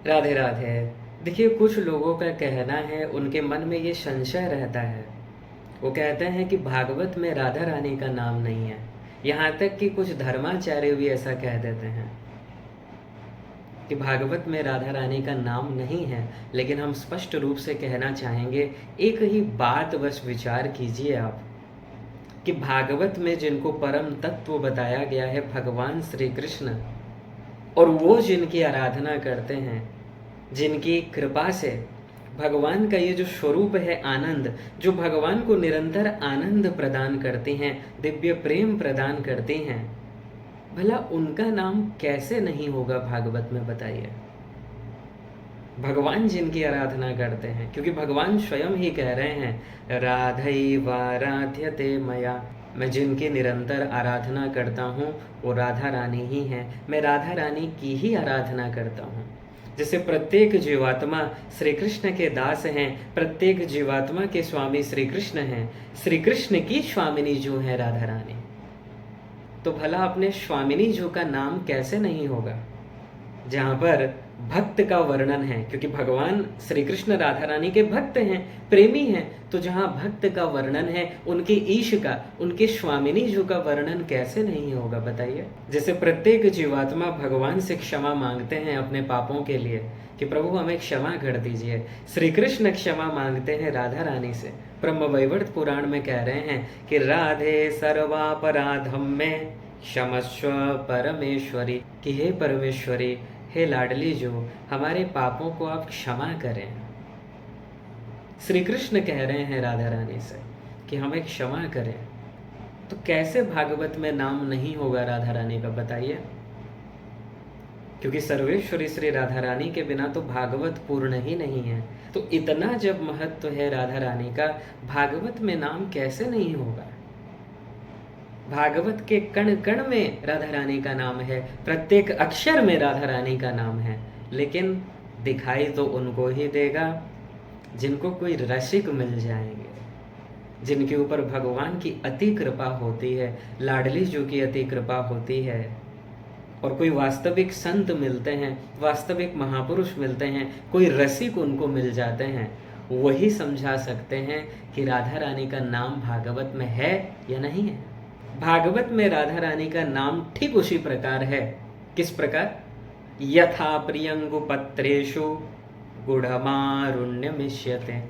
राधे राधे। देखिए, कुछ लोगों का कहना है, उनके मन में ये संशय रहता है। वो कहते हैं कि भागवत में राधा रानी का नाम नहीं है। यहाँ तक कि कुछ धर्माचार्य भी ऐसा कह देते हैं कि भागवत में राधा रानी का नाम नहीं है। लेकिन हम स्पष्ट रूप से कहना चाहेंगे, एक ही बात बस विचार कीजिए आप, कि भागवत में जिनको परम तत्व बताया गया है भगवान श्री कृष्ण, और वो जिनकी आराधना करते हैं, जिनकी कृपा से भगवान का ये जो स्वरूप है आनंद, जो भगवान को निरंतर आनंद प्रदान करती हैं, दिव्य प्रेम प्रदान करती हैं, भला उनका नाम कैसे नहीं होगा भागवत में, बताइए। भगवान जिनकी आराधना करते हैं, क्योंकि भगवान स्वयं ही कह रहे हैं, राधैवाराध्यते मया, मैं जिनकी निरंतर आराधना करता हूँ वो राधा रानी ही हैं। मैं राधा रानी की ही आराधना करता हूँ। जैसे प्रत्येक जीवात्मा श्री कृष्ण के दास हैं, प्रत्येक जीवात्मा के स्वामी श्री कृष्ण हैं, श्री कृष्ण की स्वामिनी जो है राधा रानी, तो भला अपने स्वामिनी जो का नाम कैसे नहीं होगा, जहाँ पर भक्त का वर्णन है, क्योंकि भगवान श्री कृष्ण राधा रानी के भक्त हैं, प्रेमी हैं, तो जहाँ भक्त का वर्णन है, उनके ईश का, उनके स्वामिनी जो का वर्णन कैसे नहीं होगा, बताइए। जैसे प्रत्येक जीवात्मा भगवान से क्षमा मांगते हैं अपने पापों के लिए, कि प्रभु हमें क्षमा कर दीजिए। श्री कृष्ण क्षमा मांगते हैं राधा रानी से। ब्रह्मवैवर्त पुराण में कह रहे हैं कि राधे सर्वापराधम में क्षमस्व परमेश्वरी, कि हे परमेश्वरी, हे लाडली जो, हमारे पापों को आप क्षमा करें। श्री कृष्ण कह रहे हैं राधा रानी से कि हमें क्षमा करें। तो कैसे भागवत में नाम नहीं होगा राधा रानी का, बताइए। क्योंकि सर्वेश्वरी श्री राधा रानी के बिना तो भागवत पूर्ण ही नहीं है। तो इतना जब महत्व है राधा रानी का, भागवत में नाम कैसे नहीं होगा। भागवत के कण कण में राधा रानी का नाम है, प्रत्येक अक्षर में राधा रानी का नाम है, लेकिन दिखाई तो उनको ही देगा जिनको कोई रसिक मिल जाएंगे, जिनके ऊपर भगवान की अति कृपा होती है, लाडली जो की अति कृपा होती है, और कोई वास्तविक संत मिलते हैं, वास्तविक महापुरुष मिलते हैं, कोई रसिक उनको मिल जाते हैं, वही समझा सकते हैं कि राधा रानी का नाम भागवत में है या नहीं है। भागवत में राधा रानी का नाम ठीक उसी प्रकार है। किस प्रकार? यथा प्रियंगुपत्रेषु गुढ़मारुण्यमिष्यते,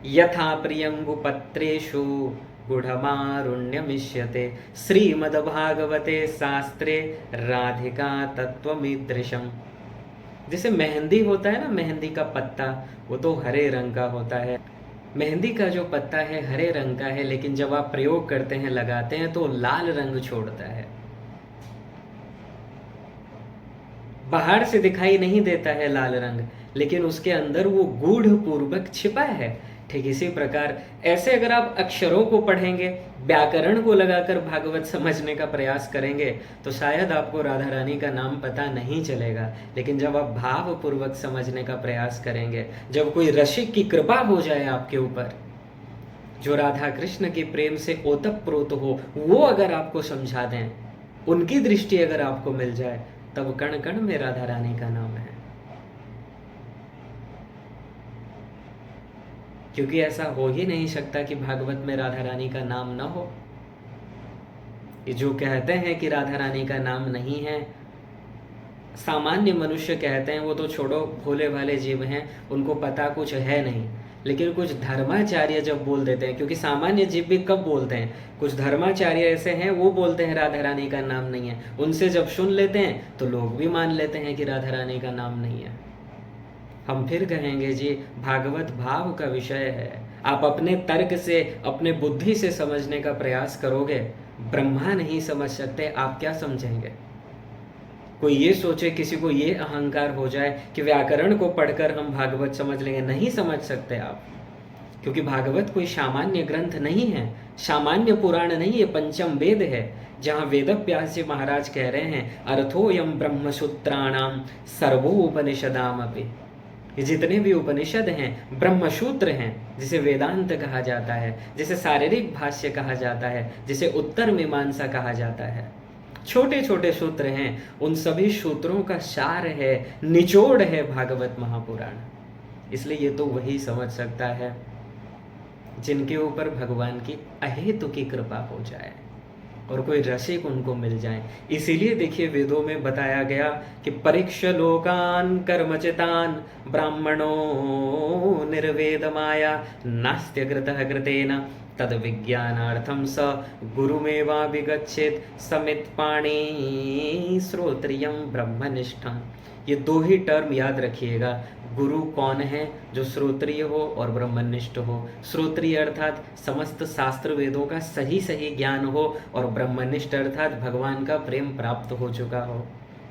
यथा प्रियंगुपत्रेषु गुढ़मारुण्यमिष्यते, श्रीमद्भागवते शास्त्रे राधिका तत्त्वमीदृशम्। जैसे मेहंदी होता है ना, मेहंदी का पत्ता, वो तो हरे रंग का होता है। मेहंदी का जो पत्ता है हरे रंग का है, लेकिन जब आप प्रयोग करते हैं, लगाते हैं, तो लाल रंग छोड़ता है। बाहर से दिखाई नहीं देता है लाल रंग, लेकिन उसके अंदर वो गूढ़ पूर्वक छिपा है। ठीक इसी प्रकार ऐसे अगर आप अक्षरों को पढ़ेंगे, व्याकरण को लगाकर भागवत समझने का प्रयास करेंगे, तो शायद आपको राधा रानी का नाम पता नहीं चलेगा। लेकिन जब आप भाव पूर्वक समझने का प्रयास करेंगे, जब कोई रसिक की कृपा हो जाए आपके ऊपर, जो राधा कृष्ण के प्रेम से ओतप्रोत हो, वो अगर आपको समझा दें, उनकी दृष्टि अगर आपको मिल जाए, तब कण कण में राधा रानी का नाम है। क्योंकि ऐसा हो ही नहीं सकता कि भागवत में राधा रानी का नाम न हो। ये जो कहते हैं कि राधा रानी का नाम नहीं है, सामान्य मनुष्य कहते हैं, वो तो छोड़ो, भोले भाले जीव हैं, उनको पता कुछ है नहीं। लेकिन कुछ धर्माचार्य जब बोल देते हैं, क्योंकि सामान्य जीव भी कब बोलते हैं, कुछ धर्माचार्य ऐसे हैं, वो बोलते हैं राधा रानी का नाम नहीं है, उनसे जब सुन लेते हैं तो लोग भी मान लेते हैं कि राधा रानी का नाम नहीं है। हम फिर कहेंगे जी, भागवत भाव का विषय है। आप अपने तर्क से, अपने बुद्धि से समझने का प्रयास करोगे, ब्रह्मा नहीं समझ सकते, आप क्या समझेंगे। कोई ये सोचे, किसी को ये अहंकार हो जाए कि व्याकरण को पढ़कर हम भागवत समझ लेंगे, नहीं समझ सकते आप। क्योंकि भागवत कोई सामान्य ग्रंथ नहीं है, सामान्य पुराण नहीं, ये पंचम वेद है, जहाँ वेदव्यास जी महाराज कह रहे हैं, अर्थोयम ब्रह्मसूत्राणाम सर्वोपनिषदाम अपि। ये जितने भी उपनिषद हैं, ब्रह्मसूत्र हैं, जिसे वेदांत कहा जाता है, जिसे शारीरिक भाष्य कहा जाता है, जिसे उत्तर मीमांसा कहा जाता है, छोटे छोटे सूत्र हैं, उन सभी सूत्रों का सार है, निचोड़ है भागवत महापुराण। इसलिए ये तो वही समझ सकता है जिनके ऊपर भगवान की अहेतु की कृपा हो जाए और कोई रसिक उनको मिल जाए। इसीलिए देखिए वेदों में बताया गया कि परीक्ष लोकान कर्मचितान ब्राह्मणो निर्वेद माया नास्त्य कृतः कृतेन तद विज्ञानार्थम स गुरुमेवाभिगच्छेत् समित पाणी श्रोत्रियम ब्रह्मनिष्ठम। ये दो ही टर्म याद रखिएगा। गुरु कौन है? जो श्रोत्रिय हो और ब्रह्मनिष्ठ हो। श्रोत्रिय अर्थात समस्त शास्त्र वेदों का सही सही ज्ञान हो, और ब्रह्मनिष्ठ अर्थात भगवान का प्रेम प्राप्त हो चुका हो,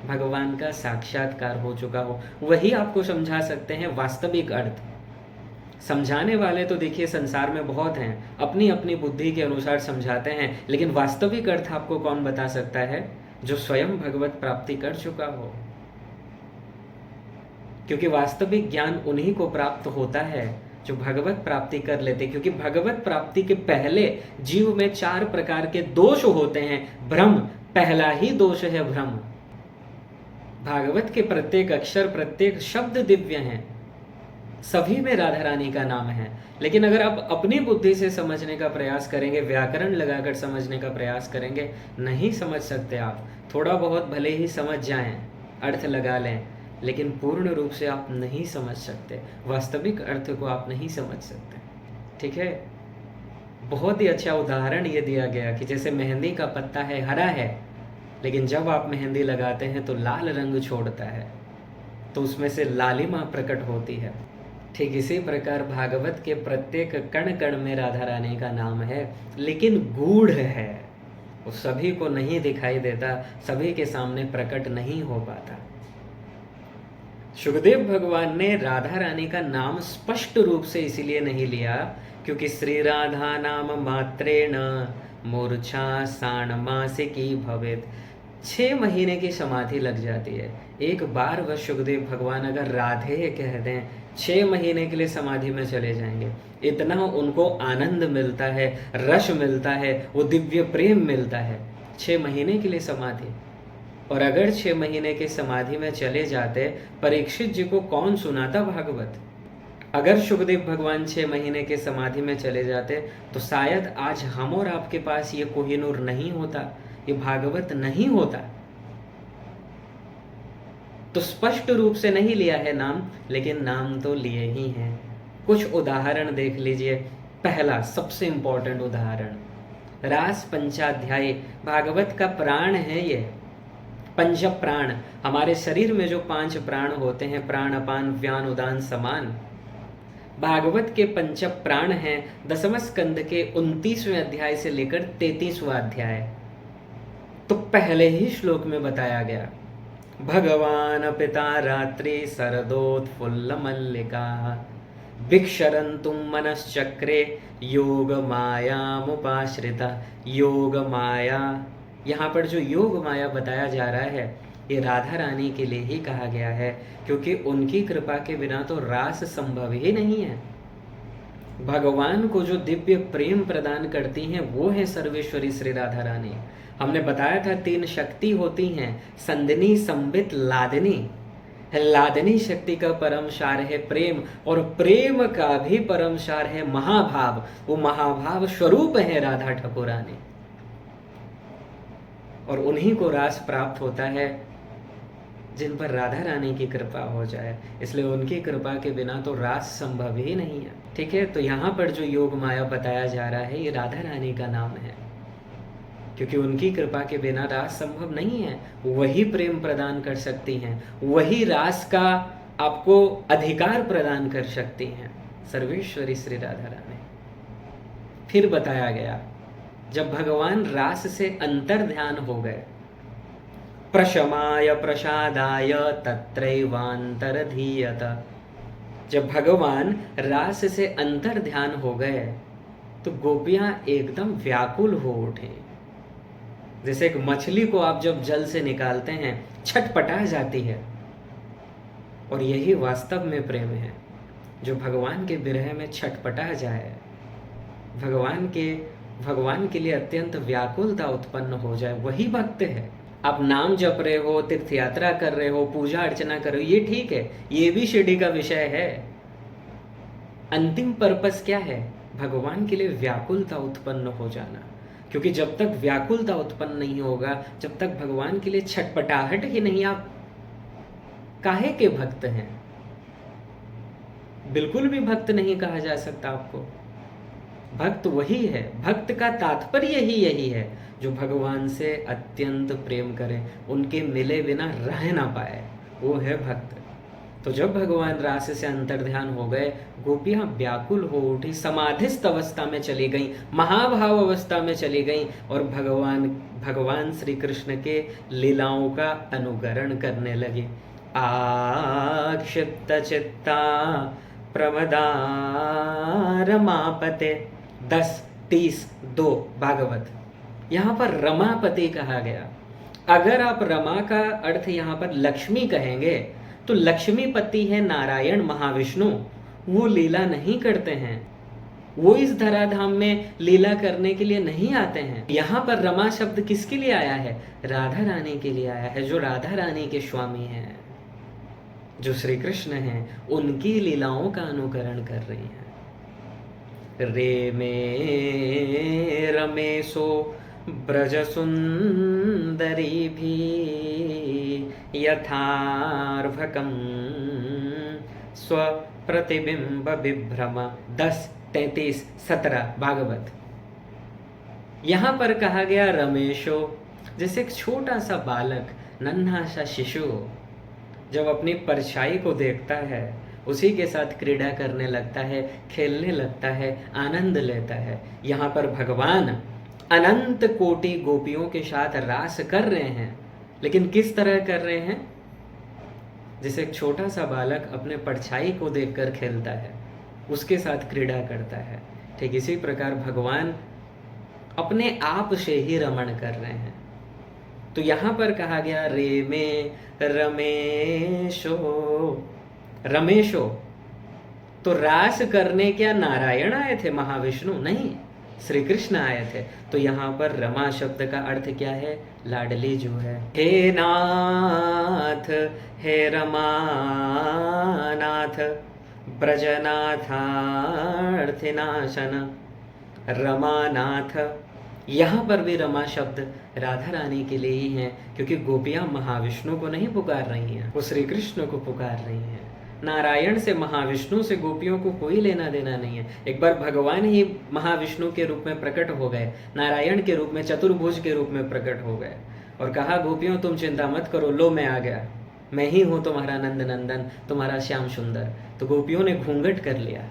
भगवान का साक्षात्कार हो चुका हो। वही आपको समझा सकते हैं वास्तविक अर्थ। समझाने वाले तो देखिए संसार में बहुत हैं, अपनी अपनी बुद्धि के अनुसार समझाते हैं, लेकिन वास्तविक अर्थ आपको कौन बता सकता है? जो स्वयं भगवत प्राप्ति कर चुका हो। क्योंकि वास्तविक ज्ञान उन्हीं को प्राप्त होता है जो भगवत प्राप्ति कर लेते, क्योंकि भगवत प्राप्ति के पहले जीव में 4 प्रकार के दोष होते हैं। भ्रम पहला ही दोष है, भ्रम। भागवत के प्रत्येक अक्षर, प्रत्येक शब्द दिव्य हैं, सभी में राधा रानी का नाम है। लेकिन अगर आप अपनी बुद्धि से समझने का प्रयास करेंगे, व्याकरण लगाकर समझने का प्रयास करेंगे, नहीं समझ सकते आप। थोड़ा बहुत भले ही समझ जाएं, अर्थ लगा लें, लेकिन पूर्ण रूप से आप नहीं समझ सकते, वास्तविक अर्थ को आप नहीं समझ सकते। ठीक है, बहुत ही अच्छा उदाहरण ये दिया गया कि जैसे मेहंदी का पत्ता है, हरा है, लेकिन जब आप मेहंदी लगाते हैं तो लाल रंग छोड़ता है, तो उसमें से लालिमा प्रकट होती है। ठीक इसी प्रकार भागवत के प्रत्येक कण कण में राधा रानी का नाम है, लेकिन गूढ़ है, वो सभी को नहीं दिखाई देता, सभी के सामने प्रकट नहीं हो पाता। सुखदेव भगवान ने राधा रानी का नाम स्पष्ट रूप से इसीलिए नहीं लिया क्योंकि श्री राधा नाम मात्रेण मूर्छा साणमासिकी भवेत। 6 महीने की समाधि लग जाती है। एक बार वह सुखदेव भगवान अगर राधे कह दें, 6 महीने के लिए समाधि में चले जाएंगे। इतना उनको आनंद मिलता है, रस मिलता है, वो दिव्य प्रेम मिलता है। 6 महीने के लिए समाधि। और अगर 6 महीने के समाधि में चले जाते, परीक्षित जी को कौन सुनाता भागवत? अगर सुखदेव भगवान 6 महीने के समाधि में चले जाते तो शायद आज हम और आपके पास ये कोहिनूर नहीं होता, ये भागवत नहीं होता। तो स्पष्ट रूप से नहीं लिया है नाम, लेकिन नाम तो लिए ही हैं। कुछ उदाहरण देख लीजिए। पहला सबसे इंपॉर्टेंट उदाहरण, रास पंचाध्याय भागवत का प्राण है। ये पंच प्राण, हमारे शरीर में जो 5 प्राण होते हैं, प्राण अपान व्यान उदान समान, भागवत के पंच प्राण हैं। 10वें स्कंद के 29वें अध्याय से लेकर 33वां अध्याय। तो पहले ही श्लोक में बताया गया, भगवान पिता रात्रि शरदोत्फुल्ल मल्लिका भिक्षरन्तुं मनश्चक्रे योग मायामुपाश्रिता। योग माया, यहाँ पर जो योग माया बताया जा रहा है, ये राधा रानी के लिए ही कहा गया है, क्योंकि उनकी कृपा के बिना तो रास संभव ही नहीं है। भगवान को जो दिव्य प्रेम प्रदान करती हैं वो है सर्वेश्वरी श्री राधा रानी। हमने बताया था 3 शक्ति होती हैं, संदिनी, संबित, लादनी। लादनी शक्ति का परम सार है प्रेम, और प्रेम का भी परम सार है महाभाव। वो महाभाव स्वरूप है राधा ठाकुरानी, और उन्हीं को रास प्राप्त होता है जिन पर राधा रानी की कृपा हो जाए। इसलिए उनकी कृपा के बिना तो रास संभव ही नहीं है। ठीक है, तो यहाँ पर जो योग माया बताया जा रहा है, ये राधा रानी का नाम है, क्योंकि उनकी कृपा के बिना रास संभव नहीं है। वही प्रेम प्रदान कर सकती हैं, वही रास का आपको अधिकार प्रदान कर सकती हैं, सर्वेश्वरी श्री राधा रानी। फिर बताया गया, जब भगवान रास से अंतर ध्यान हो गए, प्रशमाय प्रसादाय तत्रैवांतरधीयत। जब भगवान रास से अंतर ध्यान हो गए तो गोपियां एकदम व्याकुल हो उठे। जैसे एक मछली को आप जब जल से निकालते हैं, छटपटा जाती है, और यही वास्तव में प्रेम है, जो भगवान के विरह में छटपटा जाए, भगवान के लिए अत्यंत व्याकुलता उत्पन्न हो जाए, वही भक्त है। आप नाम जप रहे हो, तीर्थ यात्रा कर रहे हो, पूजा अर्चना कर रहे हो, ये ठीक है, ये भी शिरडी का विषय है। अंतिम पर्पस क्या है? भगवान के लिए व्याकुलता उत्पन्न हो जाना। क्योंकि जब तक व्याकुलता उत्पन्न नहीं होगा, जब तक भगवान के लिए छटपटाहट ही नहीं, आप काहे के भक्त हैं? बिल्कुल भी भक्त नहीं कहा जा सकता आपको। भक्त वही है, भक्त का तात्पर्य ही यही है जो भगवान से अत्यंत प्रेम करे, उनके मिले बिना रह ना पाए, वो है भक्त। तो जब भगवान रास से अंतर्ध्यान हो गए, गोपियां व्याकुल हो उठी, समाधिस्थ अवस्था में चली गईं, महाभाव अवस्था में चली गईं और भगवान श्री कृष्ण के लीलाओं का अनुकरण करने लगे। आक्षिप्त चित्ता प्रमदा रमापते 10:30-2 भागवत। यहाँ पर रमापति कहा गया। अगर आप रमा का अर्थ यहाँ पर लक्ष्मी कहेंगे तो लक्ष्मीपति है नारायण महाविष्णु, वो लीला नहीं करते हैं, वो इस धराधाम में लीला करने के लिए नहीं आते हैं। यहाँ पर रमा शब्द किसके लिए आया है? राधा रानी के लिए आया है, जो राधा रानी के स्वामी हैं, जो श्री कृष्ण हैं, उनकी लीलाओं का अनुकरण कर रही हैं। रे में रमेशो ब्रज सुंदरी भी यथार्भकम स्वप्रतिबिंब विभ्रम 10:33-17 भागवत। यहाँ पर कहा गया रमेशो, जैसे एक छोटा सा बालक, नन्हा सा शिशु जब अपनी परछाई को देखता है, उसी के साथ क्रीड़ा करने लगता है, खेलने लगता है, आनंद लेता है। यहाँ पर भगवान अनंत कोटि गोपियों के साथ रास कर रहे हैं, लेकिन किस तरह कर रहे हैं? जैसे एक छोटा सा बालक अपने परछाई को देखकर खेलता है, उसके साथ क्रीड़ा करता है, ठीक इसी प्रकार भगवान अपने आप से ही रमण कर रहे हैं। तो यहाँ पर कहा गया रे में रमेशो, रमेशो, तो रास करने क्या नारायण आए थे, महाविष्णु नहीं, श्री कृष्ण आए थे। तो यहाँ पर रमा शब्द का अर्थ क्या है? लाडली जो है। हे नाथ, हे रमानाथ, ब्रजनाथार्थिनाशन, रमानाथ। यहाँ पर भी रमा शब्द राधा रानी के लिए ही है, क्योंकि गोपियाँ महाविष्णु को नहीं पुकार रही हैं, वो श्री कृष्ण को पुकार रही हैं। नारायण से, महाविष्णु से गोपियों को कोई लेना देना नहीं है। एक बार भगवान ही महाविष्णु के रूप में प्रकट हो गए, नारायण के रूप में, चतुर्भुज के रूप में प्रकट हो गए और कहा गोपियों तुम चिंता मत करो, लो मैं आ गया, मैं ही हूँ तुम्हारा नंद नंदन, तुम्हारा श्याम सुंदर। तो गोपियों ने घूंघट कर लिया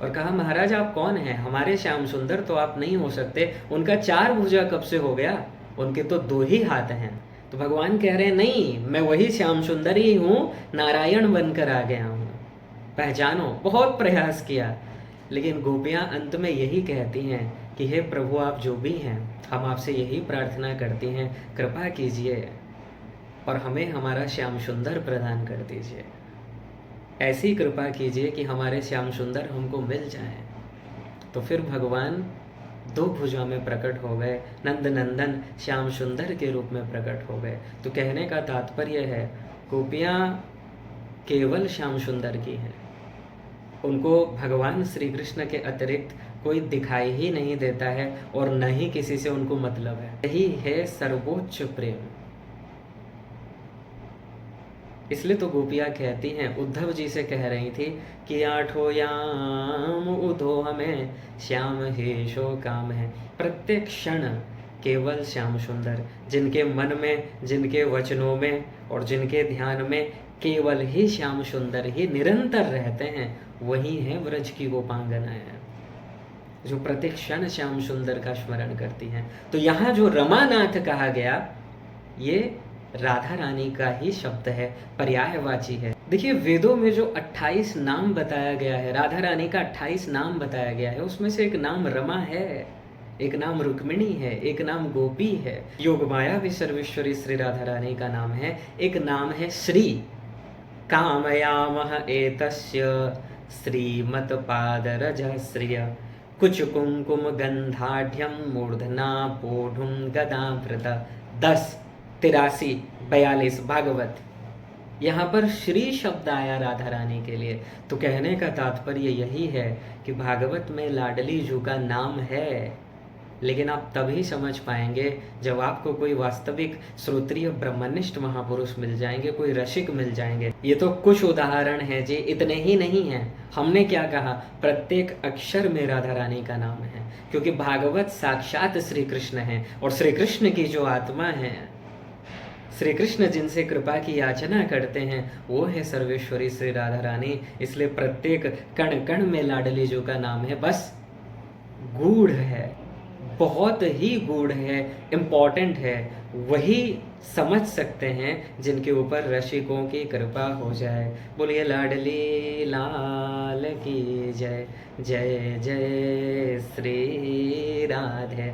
और कहा महाराज आप कौन हैं? हमारे श्याम सुंदर तो आप नहीं हो सकते, उनका 4 भुजा कब से हो गया, उनके तो 2 ही हाथ हैं। तो भगवान कह रहे हैं नहीं, मैं वही श्याम सुंदर ही हूँ, नारायण बनकर आ गया हूँ, पहचानो। बहुत प्रयास किया, लेकिन गोपियाँ अंत में यही कहती हैं कि हे प्रभु आप जो भी हैं, हम आपसे यही प्रार्थना करती हैं, कृपा कीजिए और हमें हमारा श्याम सुंदर प्रदान कर दीजिए। ऐसी कृपा कीजिए कि हमारे श्याम सुंदर हमको मिल जाएं। तो फिर भगवान 2 भुजा में प्रकट हो गए, नंद नंदन श्याम सुंदर के रूप में प्रकट हो गए। तो कहने का तात्पर्य है गोपियाँ केवल श्याम सुंदर की हैं, उनको भगवान श्री कृष्ण के अतिरिक्त कोई दिखाई ही नहीं देता है और न ही किसी से उनको मतलब है। यही है सर्वोच्च प्रेम। इसलिए तो गोपियाँ कहती हैं, उद्धव जी से कह रही थी कि आठो याम उधो हमें श्याम हे शो काम है। प्रत्येक क्षण केवल श्याम सुंदर, जिनके मन में, जिनके वचनों में और जिनके ध्यान में केवल ही श्याम सुंदर ही निरंतर रहते हैं, वही हैं ब्रज की गोपांगनाएं, जो प्रत्येक क्षण श्याम सुंदर का स्मरण करती हैं। तो यहाँ जो रमानाथ कहा गया, ये राधा रानी का ही शब्द है, पर्यायवाची है। देखिए वेदों में जो 28 नाम बताया गया है, राधा रानी का 28 नाम बताया गया है, उसमें से एक नाम रमा है, एक नाम रुक्मिणी है, एक नाम गोपी है, योग माया भी सर्वेश्वरी श्री राधा रानी का नाम है, एक नाम है श्री। कामयामः एतस्य श्रीमत पादरजश्रिय कुच कुंकुम गंधाढ्यम मूर्धना पोढ़ुम गदावृत 10 83, 42 भागवत। यहाँ पर श्री शब्द आया राधा रानी के लिए, तो कहने का तात्पर्य यही है कि भागवत में लाडली जू का नाम है, लेकिन आप तभी समझ पाएंगे जब आपको कोई वास्तविक श्रोत्रिय ब्रह्मनिष्ठ महापुरुष मिल जाएंगे, कोई रसिक मिल जाएंगे। ये तो कुछ उदाहरण हैं जी, इतने ही नहीं हैं। हमने क्या कहा, प्रत्येक अक्षर में राधा रानी का नाम है, क्योंकि भागवत साक्षात श्री कृष्ण है, और श्री कृष्ण की जो आत्मा है, श्री कृष्ण जिनसे कृपा की याचना करते हैं, वो है सर्वेश्वरी श्री राधा रानी। इसलिए प्रत्येक कण कण में लाडली जू का नाम है। बस गूढ़ है, बहुत ही गूढ़ है, इम्पॉर्टेंट है, वही समझ सकते हैं जिनके ऊपर रसिकों की कृपा हो जाए। बोलिए लाडली लाल की जय, जय जय श्री राधे।